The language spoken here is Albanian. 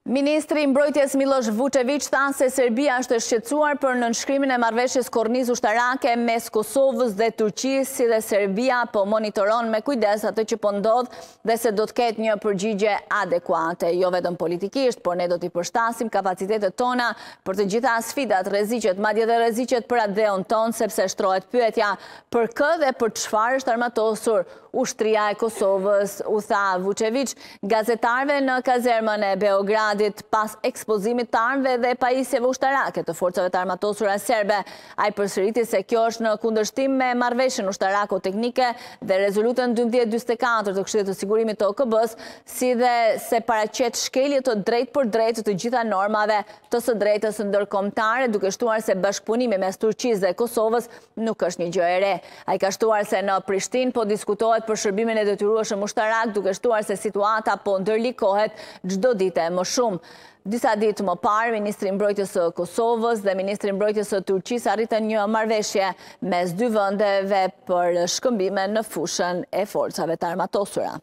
Ministri i Mbrojtjes Miloš Vučević tha se Serbia është e shqetësuar për nënshkrimin e marrëveshjes kornizë ushtarake mes Kosovës dhe Turqisë, si dhe Serbia po monitoron me kujdes atë që po ndodh dhe se do të ketë një përgjigje adekuate, jo vetëm politikisht, por ne do t'i përshtasim kapacitetet tona për të gjitha sfidat, rreziqet, madje edhe rreziqet për atë dheun ton, sepse shtrohet pyetja për kë dhe për çfarë është armatosur ushtria e Kosovës, u tha Vučević gazetarëve në kazermën e Beogradit pas ekspozimit të armëve dhe pajisjeve ushtarake të forcave të armatosura serbe. Ai përsëriti se kjo është në kundërshtim me marrëveshjen ushtarako-teknike dhe rezolutën 1244 të Këshillit të Sigurimit të OKB-s, si dhe se paraqet shkelje të drejtë për drejtë të gjitha normave të së drejtës ndërkombëtare, duke shtuar se bashkëpunimi mes Turqisë dhe Kosovës nuk është një gjë e re. Ai ka shtuar se në Prishtinë po diskutohet për shërbimin e detyrueshëm ushtarak, duke shtuar se situata po ndërlikohet çdo ditë më shumë. Disa ditë më parë, Ministri i Mbrojtjes së Kosovës dhe Ministri i Mbrojtjes së Turqisë arritën një marrëveshje mes dy vendeve për shkëmbime në fushën e forcave të armatosura.